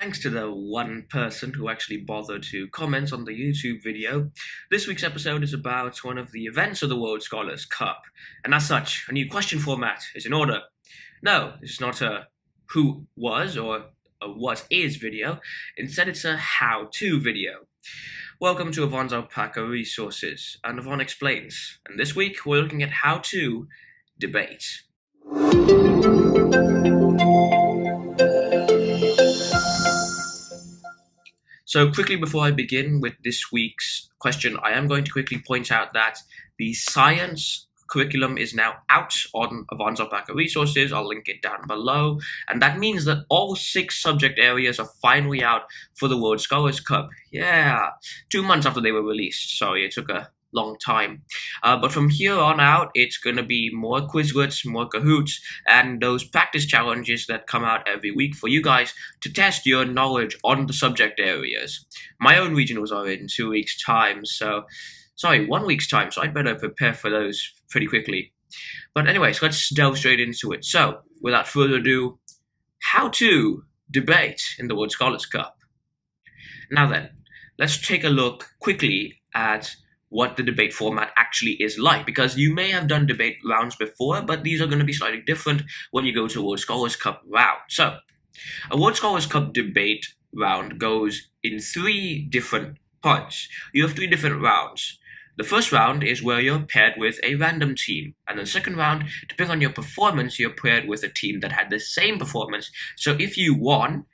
Thanks to the one person who actually bothered to comment on the YouTube video, this week's episode is about one of the events of the World Scholars Cup, and as such, a new question format is in order. No, this is not a who was or a what is video, instead it's a how-to video. Welcome to Avon's Alpaca Resources and Avon Explains, and this week we're looking at how to debate. So quickly before I begin with this week's question, I am going to quickly point out that the science curriculum is now out on Avon's Alpaca Resources. I'll link it down below. And that means that all 6 subject areas are finally out for the World Scholars Cup. Yeah, 2 months after they were released. Sorry, it took a long time. But from here on out, it's going to be more Quizlets, more Kahoots, and those practice challenges that come out every week for you guys to test your knowledge on the subject areas. My own regionals are in 2 weeks' time, so 1 week's time, so I'd better prepare for those pretty quickly. But anyways, let's delve straight into it. So, without further ado, how to debate in the World Scholars Cup. Now then, let's take a look quickly at what the debate format actually is like, because you may have done debate rounds before, but these are going to be slightly different when you go to a World Scholars Cup round. So, a World Scholars Cup debate round goes in 3 different parts. You have 3 different rounds. The first round is where you're paired with a random team, and the second round, depending on your performance, you're paired with a team that had the same performance. So if you won,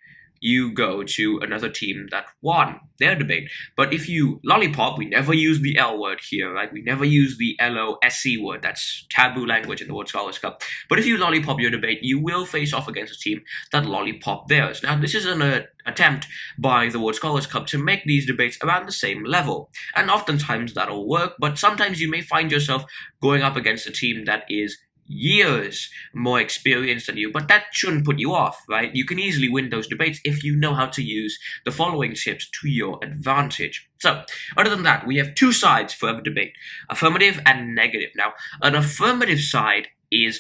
you go to another team that won their debate. But if you lollipop, we never use the L word here, right? We never use the LOSC word. That's taboo language in the World Scholars Cup. But if you lollipop your debate, you will face off against a team that lollipop theirs. Now, this is an attempt by the World Scholars Cup to make these debates around the same level. And oftentimes that'll work, but sometimes you may find yourself going up against a team that is years more experienced than you, but that shouldn't put you off, right? You can easily win those debates if you know how to use the following tips to your advantage. So, other than that, we have 2 sides for every debate, affirmative and negative. Now, an affirmative side is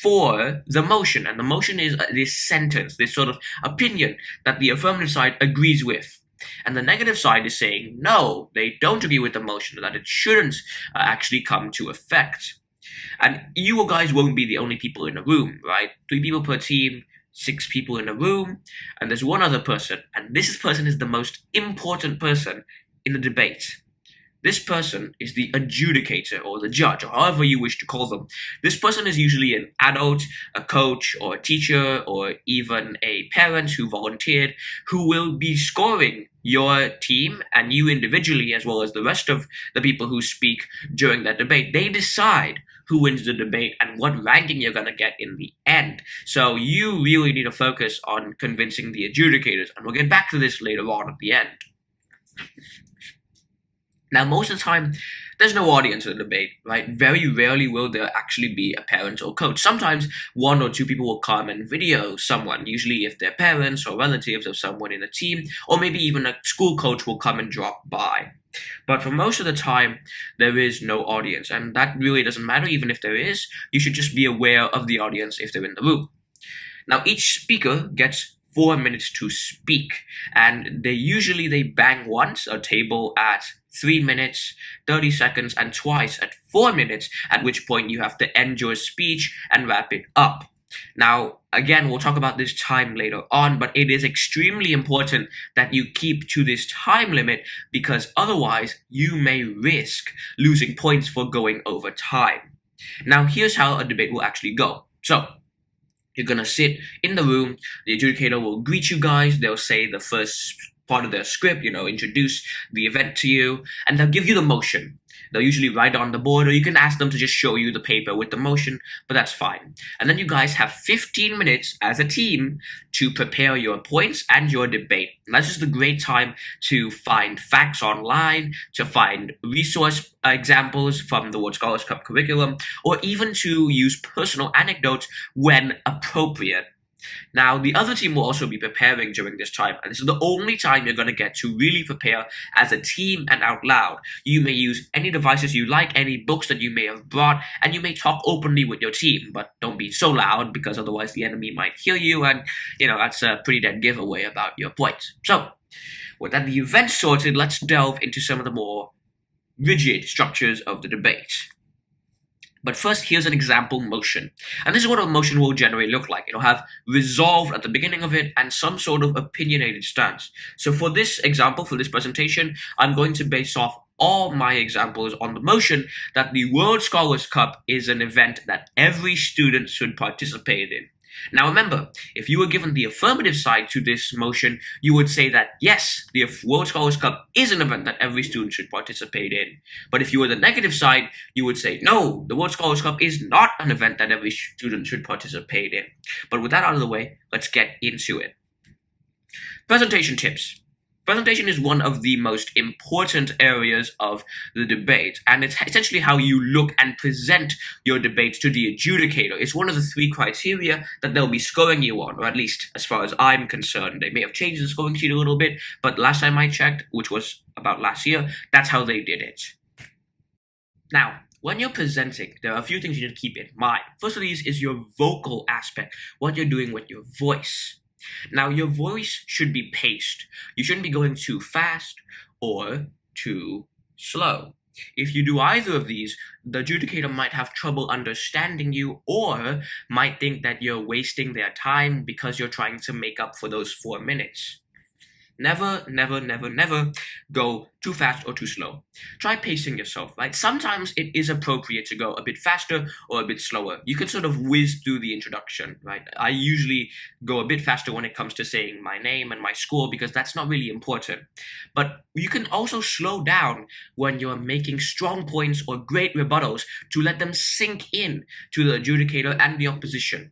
for the motion, and the motion is this sentence, this sort of opinion that the affirmative side agrees with. And the negative side is saying, no, they don't agree with the motion, that it shouldn't actually come to effect. And you guys won't be the only people in a room, right? 3 people per team, 6 people in a room, and there's one other person, and this person is the most important person in the debate. This person is the adjudicator or the judge, or however you wish to call them. This person is usually an adult, a coach, or a teacher, or even a parent who volunteered, who will be scoring your team and you individually, as well as the rest of the people who speak during that debate. They decide who wins the debate and what ranking you're going to get in the end. So you really need to focus on convincing the adjudicators, and we'll get back to this later on at the end. Now, most of the time, there's no audience in the debate, right? Very rarely will there actually be a parent or coach. Sometimes 1 or 2 people will come and video someone, usually if they're parents or relatives of someone in the team, or maybe even a school coach will come and drop by. But for most of the time, there is no audience, and that really doesn't matter. Even if there is, you should just be aware of the audience if they're in the room. Now, each speaker gets 4 minutes to speak, and they bang once a table at 3 minutes, 30 seconds, and twice at 4 minutes, at which point you have to end your speech and wrap it up. Now, again, we'll talk about this time later on, but it is extremely important that you keep to this time limit, because otherwise you may risk losing points for going over time. Now, here's how a debate will actually go. So, you're going to sit in the room, the adjudicator will greet you guys, they'll say the first part of their script, introduce the event to you, and they'll give you the motion. They'll usually write on the board, or you can ask them to just show you the paper with the motion, but that's fine. And then you guys have 15 minutes as a team to prepare your points and your debate. And that's just a great time to find facts online, to find resource examples from the World Scholars Cup curriculum, or even to use personal anecdotes when appropriate. Now, the other team will also be preparing during this time, and this is the only time you're going to get to really prepare as a team and out loud. You may use any devices you like, any books that you may have brought, and you may talk openly with your team, but don't be so loud because otherwise the enemy might hear you, and that's a pretty dead giveaway about your points. So, with that the event sorted, let's delve into some of the more rigid structures of the debate. But first, here's an example motion. And this is what a motion will generally look like. It'll have resolve at the beginning of it and some sort of opinionated stance. So for this example, for this presentation, I'm going to base off all my examples on the motion that the World Scholars Cup is an event that every student should participate in. Now remember, if you were given the affirmative side to this motion, you would say that yes, the World Scholars Cup is an event that every student should participate in. But if you were the negative side, you would say no, the World Scholars Cup is not an event that every student should participate in. But with that out of the way, let's get into it. Presentation tips. Presentation is one of the most important areas of the debate, and it's essentially how you look and present your debates to the adjudicator. It's one of the 3 criteria that they'll be scoring you on, or at least as far as I'm concerned. They may have changed the scoring sheet a little bit, but last time I checked, which was about last year, that's how they did it. Now, when you're presenting, there are a few things you need to keep in mind. First of these is your vocal aspect, what you're doing with your voice. Now, your voice should be paced. You shouldn't be going too fast or too slow. If you do either of these, the adjudicator might have trouble understanding you or might think that you're wasting their time because you're trying to make up for those 4 minutes. Never, never, never, never go too fast or too slow. Try pacing yourself, right? Sometimes it is appropriate to go a bit faster or a bit slower. You can sort of whiz through the introduction, right? I usually go a bit faster when it comes to saying my name and my school because that's not really important. But you can also slow down when you're making strong points or great rebuttals to let them sink in to the adjudicator and the opposition.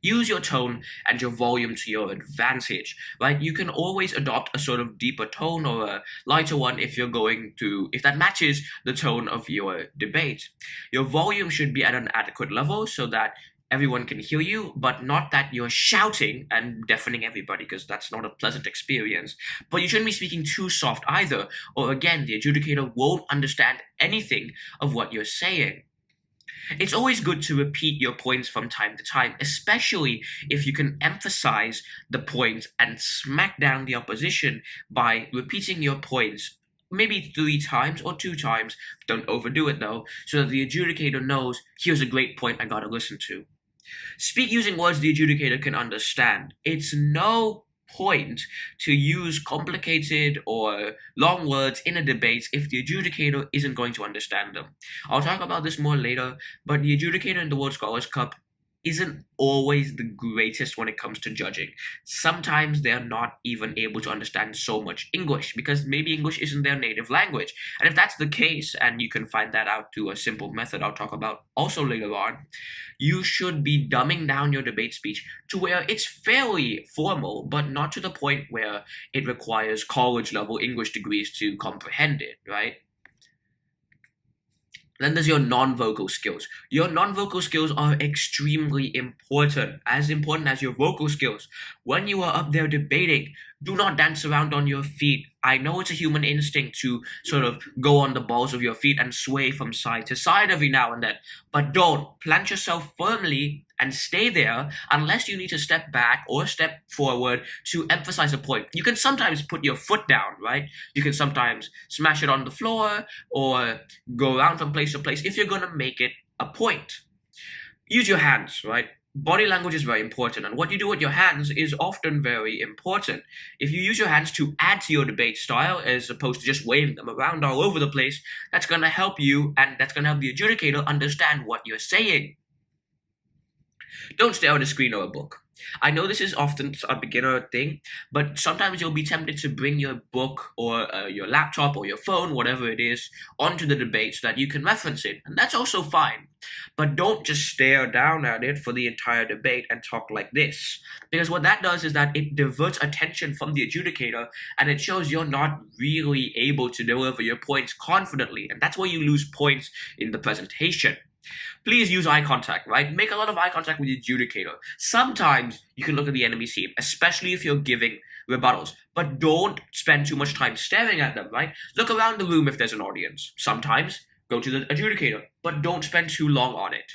Use your tone and your volume to your advantage, right? You can always adopt a sort of deeper tone or a lighter one if that matches the tone of your debate. Your volume should be at an adequate level so that everyone can hear you, but not that you're shouting and deafening everybody, because that's not a pleasant experience. But you shouldn't be speaking too soft either, or again, the adjudicator won't understand anything of what you're saying. It's always good to repeat your points from time to time, especially if you can emphasize the point and smack down the opposition by repeating your points maybe 3 times or 2 times. Don't overdo it though, so that the adjudicator knows, here's a great point I gotta listen to. Speak using words the adjudicator can understand. It's no point to use complicated or long words in a debate if the adjudicator isn't going to understand them. I'll talk about this more later, but the adjudicator in the World Scholars Cup isn't always the greatest when it comes to judging. Sometimes they're not even able to understand so much English because maybe English isn't their native language. And if that's the case, and you can find that out through a simple method I'll talk about also later on, you should be dumbing down your debate speech to where it's fairly formal, but not to the point where it requires college-level English degrees to comprehend it, right? Then there's your non-vocal skills. Your non-vocal skills are extremely important as your vocal skills. When you are up there debating, do not dance around on your feet. I know it's a human instinct to sort of go on the balls of your feet and sway from side to side every now and then, but don't. Plant yourself firmly and stay there unless you need to step back or step forward to emphasize a point. You can sometimes put your foot down, right? You can sometimes smash it on the floor or go around from place to place if you're going to make it a point. Use your hands, right? Body language is very important, and what you do with your hands is often very important. If you use your hands to add to your debate style as opposed to just waving them around all over the place, that's going to help you, and that's going to help the adjudicator understand what you're saying. Don't stare at a screen or a book. I know this is often a beginner thing, but sometimes you'll be tempted to bring your book or your laptop or your phone, whatever it is, onto the debate so that you can reference it, and that's also fine. But don't just stare down at it for the entire debate and talk like this, because what that does is that it diverts attention from the adjudicator, and it shows you're not really able to deliver your points confidently, and that's where you lose points in the presentation. Please use eye contact, right? Make a lot of eye contact with the adjudicator. Sometimes you can look at the enemy team, especially if you're giving rebuttals, but don't spend too much time staring at them, right? Look around the room if there's an audience. Sometimes go to the adjudicator, but don't spend too long on it.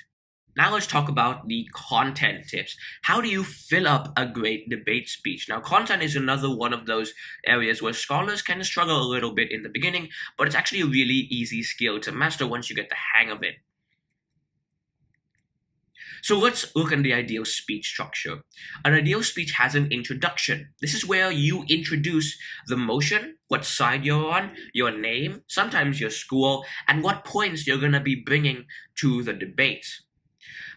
Now let's talk about the content tips. How do you fill up a great debate speech? Now, content is another one of those areas where scholars can struggle a little bit in the beginning, but it's actually a really easy skill to master once you get the hang of it. So let's look at the ideal speech structure. An ideal speech has an introduction. This is where you introduce the motion, what side you're on, your name, sometimes your school, and what points you're going to be bringing to the debate.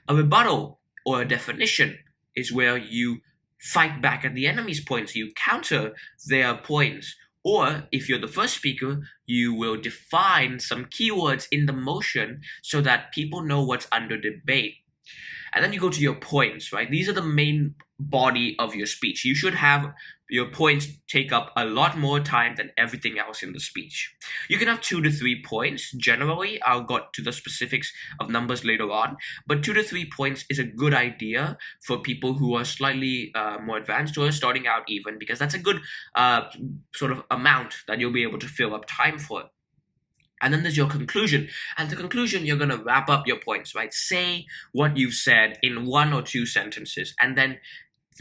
A rebuttal or a definition is where you fight back at the enemy's points, you counter their points. Or if you're the first speaker, you will define some keywords in the motion so that people know what's under debate. And then you go to your points, right? These are the main body of your speech. You should have your points take up a lot more time than everything else in the speech. You can have 2 to 3 points. Generally, I'll get to the specifics of numbers later on, but 2 to 3 points is a good idea for people who are slightly more advanced or starting out even, because that's a good sort of amount that you'll be able to fill up time for. And then there's your conclusion. And the conclusion, you're going to wrap up your points, right? Say what you've said in 1 or 2 sentences, and then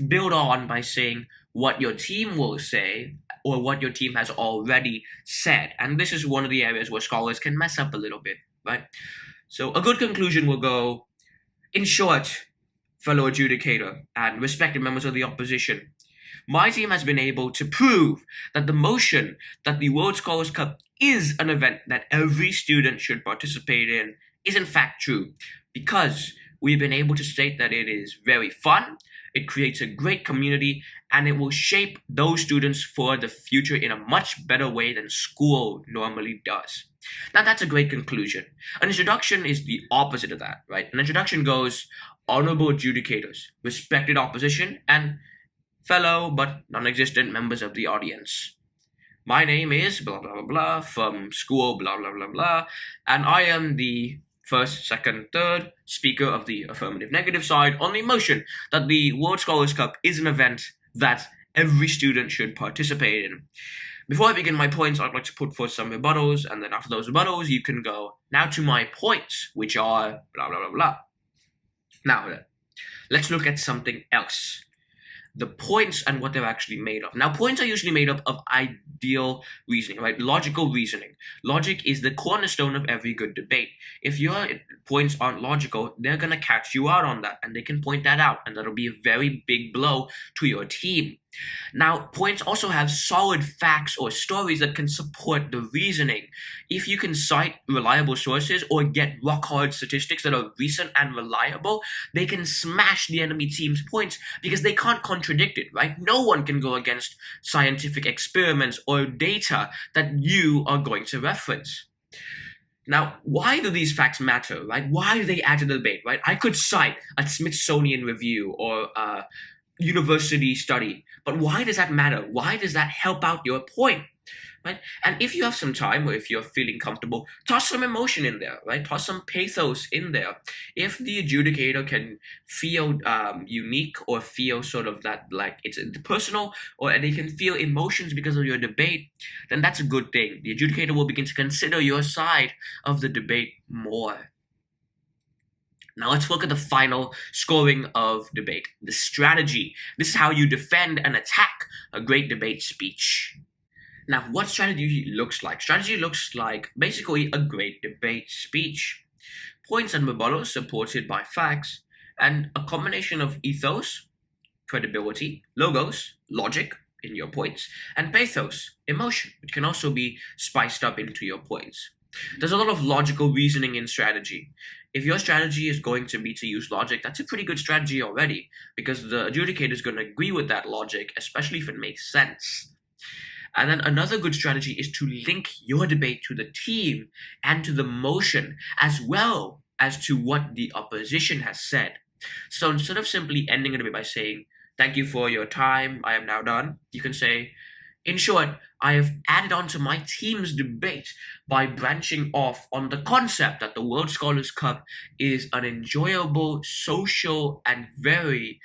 build on by saying what your team will say or what your team has already said. And this is one of the areas where scholars can mess up a little bit, right? So a good conclusion will go, in short, fellow adjudicator and respected members of the opposition, my team has been able to prove that the motion that the World Scholars Cup is an event that every student should participate in is in fact true, because we've been able to state that it is very fun, it creates a great community, and it will shape those students for the future in a much better way than school normally does. Now that's a great conclusion. An introduction is the opposite of that, right? An introduction goes, honorable adjudicators, respected opposition, and fellow but non-existent members of the audience. My name is blah blah blah blah from school blah blah blah blah, and I am the first, second, third speaker of the affirmative negative side on the motion that the World Scholars Cup is an event that every student should participate in. Before I begin my points, I'd like to put forth some rebuttals, and then after those rebuttals, you can go, now to my points, which are blah blah blah blah. Now then, let's look at something else. The points and what they're actually made of. Now, points are usually made up of ideal reasoning, right? Logical reasoning. Logic is the cornerstone of every good debate. If your points aren't logical, they're going to catch you out on that, and they can point that out, and that'll be a very big blow to your team. Now, points also have solid facts or stories that can support the reasoning. If you can cite reliable sources or get rock-hard statistics that are recent and reliable, they can smash the enemy team's points because they can't contradict it, right? No one can go against scientific experiments or data that you are going to reference. Now, why do these facts matter, right? Why do they add to the debate, right? I could cite a Smithsonian review or a university study, but why does that matter? Why does that help out your point, right? And if you have some time, or if you're feeling comfortable, toss some emotion in there, right? Toss some pathos in there. If the adjudicator can feel unique or feel sort of that like it's personal, or they can feel emotions because of your debate, then that's a good thing. The adjudicator will begin to consider your side of the debate more. Now let's look at the final scoring of debate, the strategy. This is how you defend and attack a great debate speech. Now, what strategy looks like? Strategy looks like basically a great debate speech. Points and rebuttals supported by facts, and a combination of ethos, credibility, logos, logic in your points, and pathos, emotion, which can also be spiced up into your points. There's a lot of logical reasoning in strategy. If your strategy is going to be to use logic, that's a pretty good strategy already, because the adjudicator is going to agree with that logic, especially if it makes sense. And then another good strategy is to link your debate to the team and to the motion, as well as to what the opposition has said. So instead of simply ending a debate by saying, thank you for your time, I am now done, you can say, In short, I have added on to my team's debate by branching off on the concept that the World Scholars Cup is an enjoyable, social, and very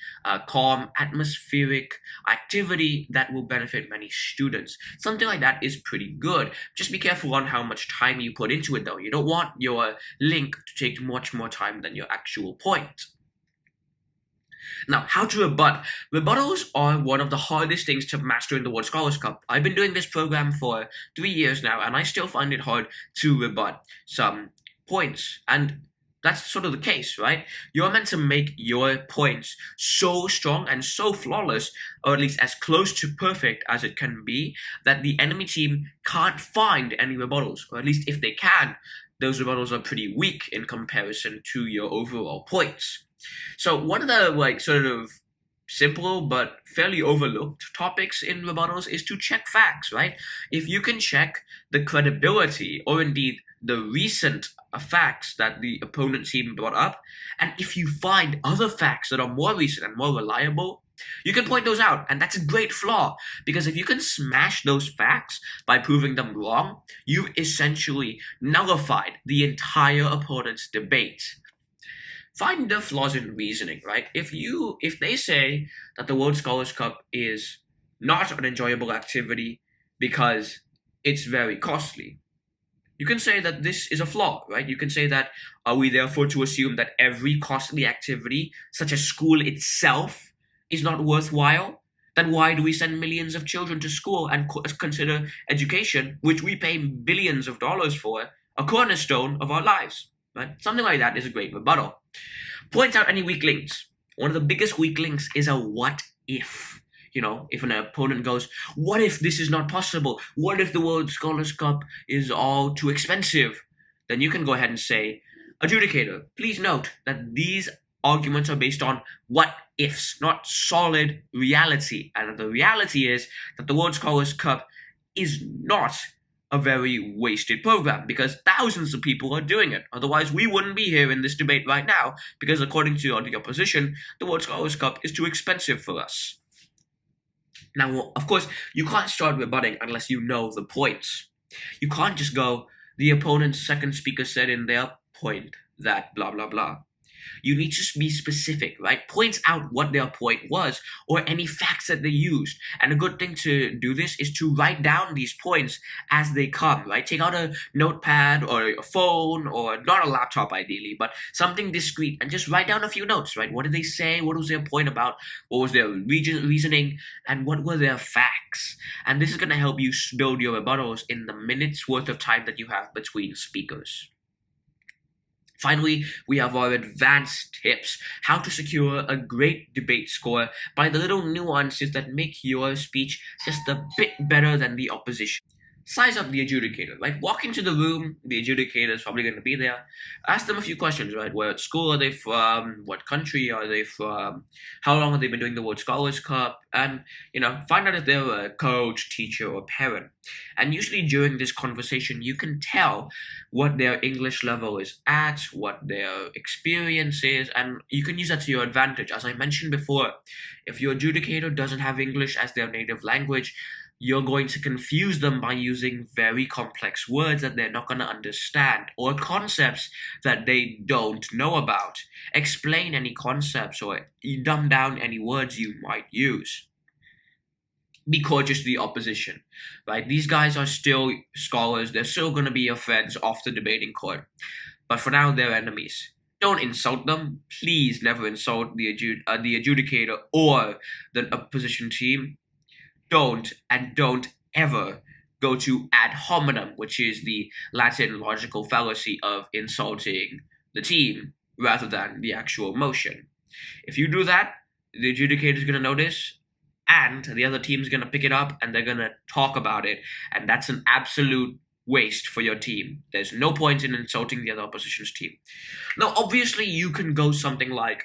calm, atmospheric activity that will benefit many students. Something like that is pretty good. Just be careful on how much time you put into it, though. You don't want your link to take much more time than your actual point. Now, how to rebut? Rebuttals are one of the hardest things to master in the World Scholars Cup. I've been doing this program for 3 years now, and I still find it hard to rebut some points. And that's sort of the case, right? You're meant to make your points so strong and so flawless, or at least as close to perfect as it can be, that the enemy team can't find any rebuttals, or at least if they can, those rebuttals are pretty weak in comparison to your overall points. So one of the sort of simple but fairly overlooked topics in rebuttals is to check facts, right? If you can check the credibility or indeed the recent facts that the opponent team brought up, and if you find other facts that are more recent and more reliable, you can point those out, and that's a great flaw, because if you can smash those facts by proving them wrong, you've essentially nullified the entire opponent's debate. Find the flaws in reasoning, right? If they say that the World Scholars Cup is not an enjoyable activity because it's very costly, you can say that this is a flaw, right? You can say that, are we therefore to assume that every costly activity, such as school itself, is not worthwhile? Then why do we send millions of children to school and consider education, which we pay billions of dollars for, a cornerstone of our lives? Right? Something like that is a great rebuttal. Point out any weak links. One of the biggest weak links is a what if. If an opponent goes, what if this is not possible? What if the World Scholars Cup is all too expensive? Then you can go ahead and say, adjudicator, please note that these arguments are based on what ifs, not solid reality. And the reality is that the World Scholars Cup is not a very wasted program because thousands of people are doing it. Otherwise, we wouldn't be here in this debate right now because according to the opposition, the World Scholars Cup is too expensive for us. Now, of course, you can't start rebutting unless you know the points. You can't just go, the opponent's second speaker said in their point that blah, blah, blah. You need to be specific, right? Point out what their point was or any facts that they used. And a good thing to do this is to write down these points as they come, right? Take out a notepad or a phone or not a laptop ideally, but something discreet and just write down a few notes, right? What did they say? What was their point about? What was their reasoning? And what were their facts? And this is going to help you build your rebuttals in the minutes worth of time that you have between speakers. Finally, we have our advanced tips, how to secure a great debate score by the little nuances that make your speech just a bit better than the opposition. Size up the adjudicator, right? Walk into the room, the adjudicator is probably going to be there. Ask them a few questions, right? Where school are they from? What country are they from? How long have they been doing the World Scholars Cup? And, find out if they're a coach, teacher, or parent. And usually during this conversation, you can tell what their English level is at, what their experience is, and you can use that to your advantage. As I mentioned before, if your adjudicator doesn't have English as their native language, you're going to confuse them by using very complex words that they're not going to understand or concepts that they don't know about. Explain any concepts or dumb down any words you might use. Be courteous to the opposition, right? These guys are still scholars. They're still going to be your friends off the debating court. But for now, they're enemies. Don't insult them. Please never insult the adjudicator or the opposition team. Don't ever go to ad hominem, which is the Latin logical fallacy of insulting the team rather than the actual motion. If you do that, the adjudicator is going to notice, and the other team is going to pick it up, and they're going to talk about it, and that's an absolute waste for your team. There's no point in insulting the other opposition's team. Now, obviously, you can go something like,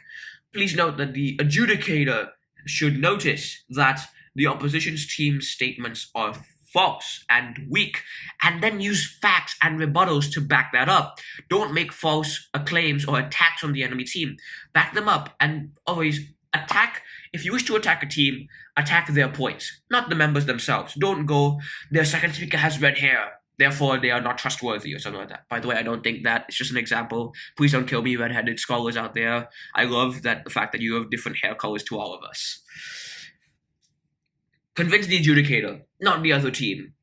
please note that the adjudicator should notice that the opposition's team's statements are false and weak, and then use facts and rebuttals to back that up. Don't make false claims or attacks on the enemy team. Back them up and always attack If you wish to attack a team, attack their points, not the members themselves. Don't go, their second speaker has red hair, therefore they are not trustworthy or something like that. By the way, I don't think that. It's just an example. Please don't kill me, red-headed scholars out there. I love the fact that you have different hair colors to all of us. Convince the adjudicator, not the other team.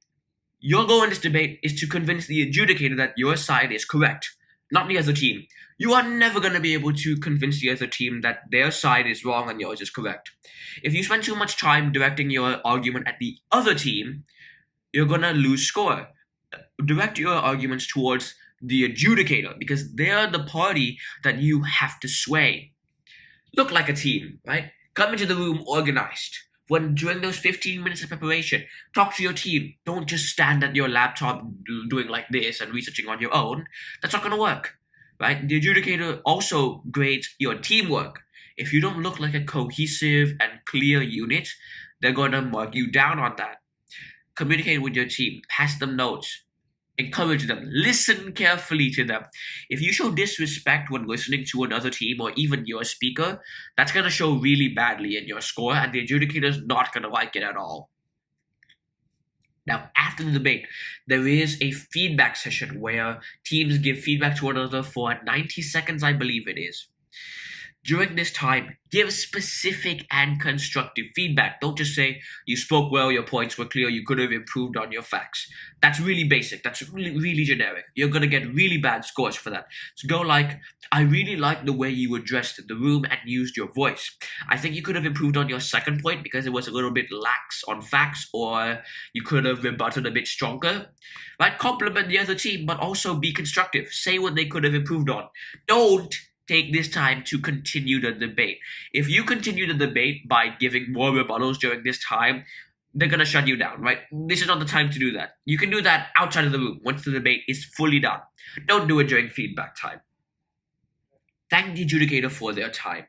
Your goal in this debate is to convince the adjudicator that your side is correct, not the other team. You are never going to be able to convince the other team that their side is wrong and yours is correct. If you spend too much time directing your argument at the other team, you're going to lose score. Direct your arguments towards the adjudicator because they're the party that you have to sway. Look like a team, right? Come into the room organized. When during those 15 minutes of preparation, talk to your team. Don't just stand at your laptop doing like this and researching on your own. That's not going to work, right? The adjudicator also grades your teamwork. If you don't look like a cohesive and clear unit, they're going to mark you down on that. Communicate with your team. Pass them notes. Encourage them. Listen carefully to them. If you show disrespect when listening to another team or even your speaker, that's going to show really badly in your score, and the adjudicator is not going to like it at all. Now, after the debate, there is a feedback session where teams give feedback to one another for 90 seconds, I believe it is. During this time, give specific and constructive feedback. Don't just say, you spoke well, your points were clear, you could have improved on your facts. That's really basic. That's really generic. You're going to get really bad scores for that. So go like, I really like the way you addressed the room and used your voice. I think you could have improved on your second point because it was a little bit lax on facts, or you could have rebutted a bit stronger. Right? Compliment the other team, but also be constructive. Say what they could have improved on. Don't take this time to continue the debate. If you continue the debate by giving more rebuttals during this time, they're going to shut you down, right? This is not the time to do that. You can do that outside of the room once the debate is fully done. Don't do it during feedback time. Thank the adjudicator for their time.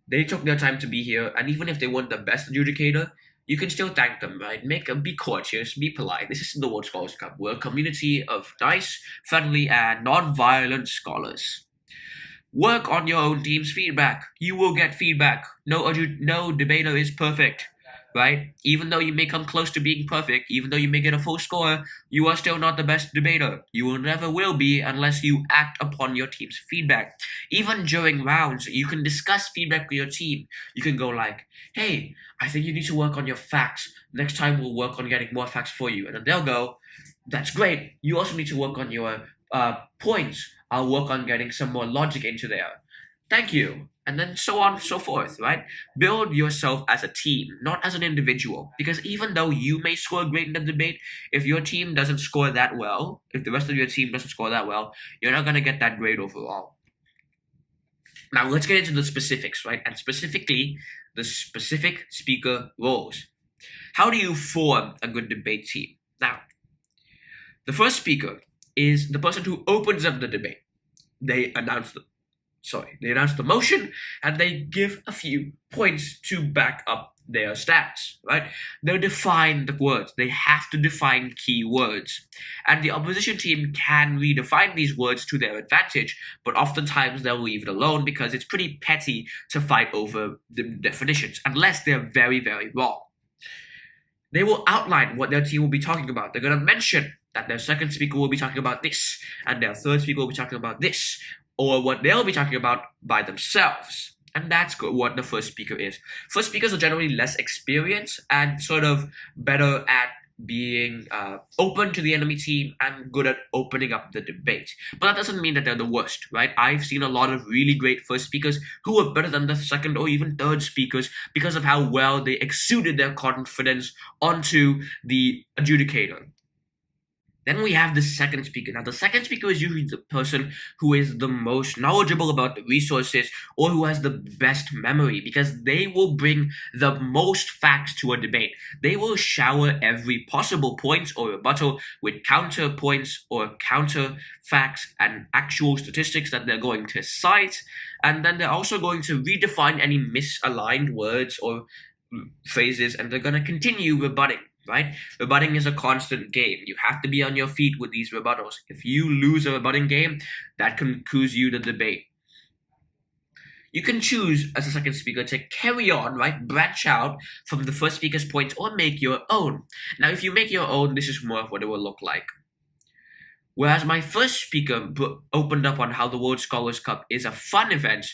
They took their time to be here, and even if they weren't the best adjudicator, you can still thank them, right? Be courteous, be polite. This is the World Scholars Cup. We're a community of nice, friendly, and non-violent scholars. Work on your own team's feedback. You will get feedback. No debater is perfect, right? Even though you may come close to being perfect, even though you may get a full score, you are still not the best debater. You will never will be unless you act upon your team's feedback. Even during rounds, you can discuss feedback with your team. You can go like, hey, I think you need to work on your facts. Next time we'll work on getting more facts for you. And then they'll go, that's great. You also need to work on your points. I'll work on getting some more logic into there. Thank you. And then so on and so forth, right? Build yourself as a team, not as an individual. Because even though you may score great in the debate, if your team doesn't score that well, if the rest of your team doesn't score that well, you're not going to get that grade overall. Now let's get into the specifics, right? And specifically, the specific speaker roles. How do you form a good debate team? Now, the first speaker is the person who opens up the debate. They announce the motion, and they give a few points to back up their stats, right? They define the words. They have to define key words. And the opposition team can redefine these words to their advantage, but oftentimes they'll leave it alone because it's pretty petty to fight over the definitions, unless they're very, very wrong. They will outline what their team will be talking about. They're going to mention that their second speaker will be talking about this, and their third speaker will be talking about this, or what they'll be talking about by themselves. And that's what the first speaker is. First speakers are generally less experienced and sort of better at being open to the enemy team and good at opening up the debate. But that doesn't mean that they're the worst, right? I've seen a lot of really great first speakers who are better than the second or even third speakers because of how well they exuded their confidence onto the adjudicator. Then we have the second speaker. Now, the second speaker is usually the person who is the most knowledgeable about the resources or who has the best memory because they will bring the most facts to a debate. They will shower every possible point or rebuttal with counterpoints or counter facts and actual statistics that they're going to cite. And then they're also going to redefine any misaligned words or phrases, and they're going to continue rebutting. Right? Rebutting is a constant game. You have to be on your feet with these rebuttals. If you lose a rebutting game, that can lose you the debate. You can choose as a second speaker to carry on, right? Branch out from the first speaker's point or make your own. Now, if you make your own, this is more of what it will look like. Whereas my first speaker opened up on how the World Scholars Cup is a fun event,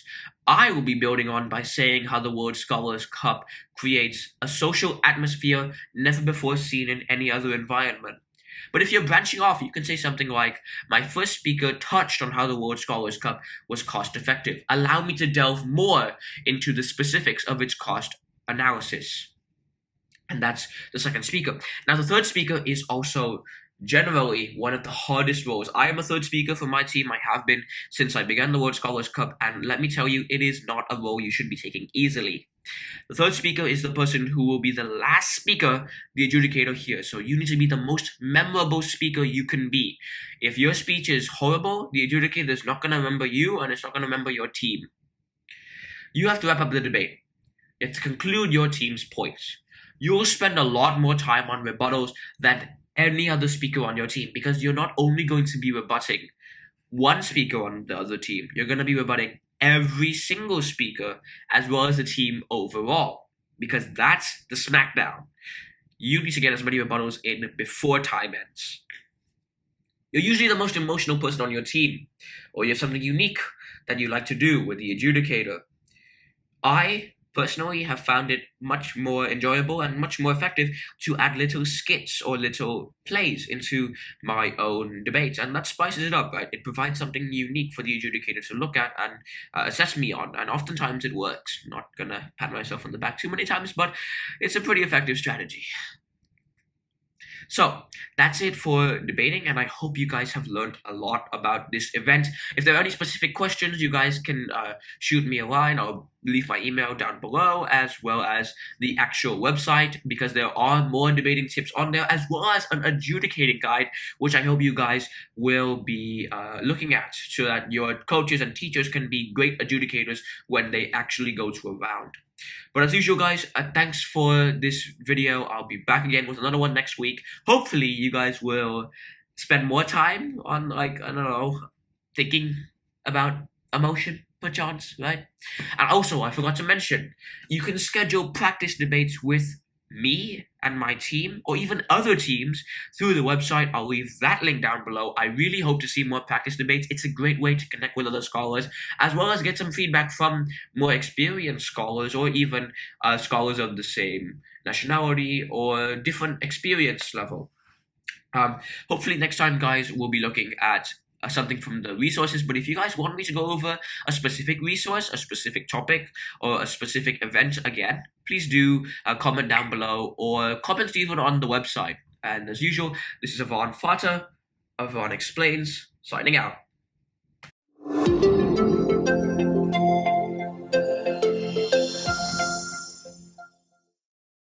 I will be building on by saying how the World Scholars Cup creates a social atmosphere never before seen in any other environment. But if you're branching off, you can say something like, my first speaker touched on how the World Scholars Cup was cost effective. Allow me to delve more into the specifics of its cost analysis. And that's the second speaker. Now, the third speaker is also generally one of the hardest roles. I am a third speaker for my team. I have been since I began the World Scholars Cup, and let me tell you, it is not a role you should be taking easily. The third speaker is the person who will be the last speaker the adjudicator hears. So you need to be the most memorable speaker you can be. If your speech is horrible, the adjudicator is not going to remember you, and it's not going to remember your team. You have to wrap up the debate. You have to conclude your team's points. You'll spend a lot more time on rebuttals than any other speaker on your team, because you're not only going to be rebutting one speaker on the other team, you're going to be rebutting every single speaker as well as the team overall, because that's the smackdown. You need to get as many rebuttals in before time ends. You're usually the most emotional person on your team, or you have something unique that you like to do with the adjudicator. I personally have found it much more enjoyable and much more effective to add little skits or little plays into my own debates, and that spices it up, right? It provides something unique for the adjudicator to look at and assess me on, and oftentimes it works. Not gonna pat myself on the back too many times, but it's a pretty effective strategy. So that's it for debating, and I hope you guys have learned a lot about this event. If there are any specific questions, you guys can shoot me a line or leave my email down below, as well as the actual website, because there are more debating tips on there, as well as an adjudicating guide, which I hope you guys will be looking at, so that your coaches and teachers can be great adjudicators when they actually go to a round. But as usual, guys, thanks for this video. I'll be back again with another one next week. Hopefully, you guys will spend more time on, like, I don't know, thinking about emotion, perchance, right? And also, I forgot to mention, you can schedule practice debates with me and my team, or even other teams, through the website. I'll leave that link down below. I really hope to see more practice debates. It's a great way to connect with other scholars, as well as get some feedback from more experienced scholars, or even scholars of the same nationality or different experience level. Hopefully next time, guys, we'll be looking at something from the resources. But if you guys want me to go over a specific resource, a specific topic, or a specific event again, please do comment down below, or comment even on the website. And as usual, this is Avan Fata of Avanexplains, signing out.